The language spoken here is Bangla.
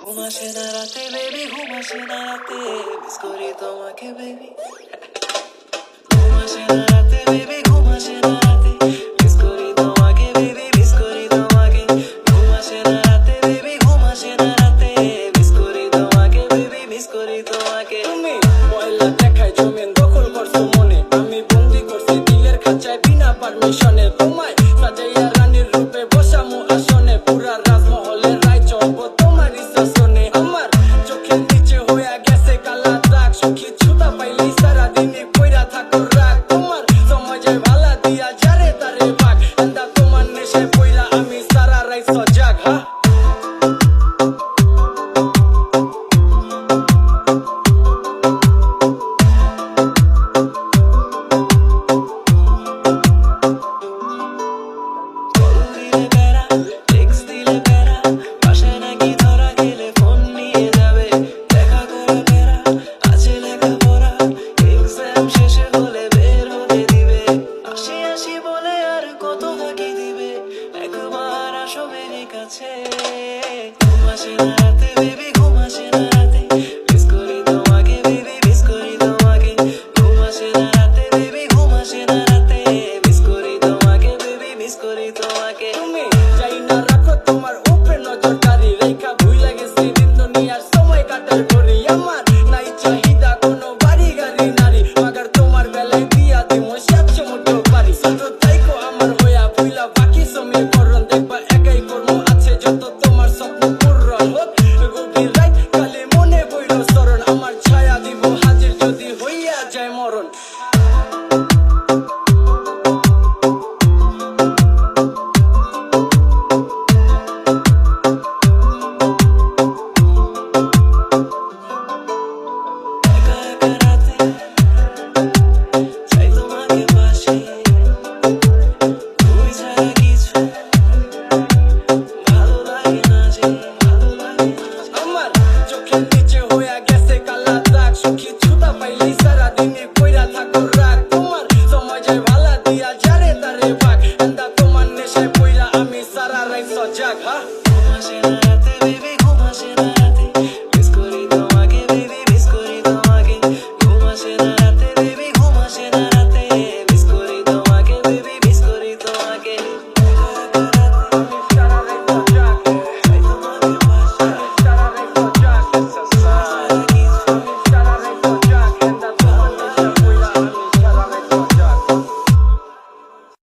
ঘুম আসে না রাতে বেবি, ঘুম আসে না রাতে, মিস করি তোমাকে বেবি। ঘুম আসে না রাতে বেবি, ঘুম আসে না রাতে, মিস করি তোমাকে বেবি, মিস করি তোমাকে। ঘুম আসে না রাতে বেবি, ঘুম আসে না রাতে, মিস করি তোমাকে বেবি, মিস করি তোমাকে। তুমি পয়লা দেখায় জমিন দখল করছো মনে, আমি বন্দি করছি দিলের খাঁচায় বিনা পারমিশনে। তোমায় সাজাইয়া রানীর রূপে বসামু আসনে, পুরা রাজমহলের রায় চলবো তোমারই শাসনে। আমার চোখের নিচে হইয়া গেছে কালা দাগ, সুখী ছুতা পাইলেই সারাদিনই কইরা থাকো রাগ। তোমার সময় যায় ভালা দিয়া যারে তারে ভাগ, এন্দা তোমার নেশায় পইরা আমি সারা রাই সজাগ। ঘুম আসে না রাতে বেবি, ঘুম আসে না রাতে, মিস করি তোমাকে বেবি, মিস করি তোমাকে। ঘুম আসে না রাতে বেবি, ঘুম আসে না রাতে, মিস করি তোমাকে বেবি, মিস করি তোমাকে। তুমি যাই না রাখো তোমার উপরে নজরদারি, রেখা ভুইলা গেছি দিন দুনিয়ার সময় কাটার করি। আমার নাই চাহিদা কোনো বাড়ি গাড়ি নারী, মাগার তোমার বেলায় দিয়া দিমো সাতশো মুঠো পারি। ছোট থাইকো আমার হইয়া ভুইলা বাকি সমীকরণ, দেখবা একাই কর্ম আছে যত তোমার স্বপ্ন পূরণ হোক। গভীর রাত কালে মনে বইল স্মরণ, আমার ছায়া দিব হাজির যদি হইয়া যায় মরণ। একা একা রাতে চাই তোমাকে পাশে, তুমি ছাড়া কিছু ভালো লাগে না যে, ভালো লাগে না যে। আমার চোখের নিচে হইয়া গেছে কালা দাগ, সুখী ছুতা পাইলেই সারাদিনে কইরা থাকো রাগ। তোমার সময় যায় ভালা দিয়া যারে তারে ভাগ, এন্দা তোমার নেশায় পইরা আমি সারা রাই সজাগ। ঘুম আসে না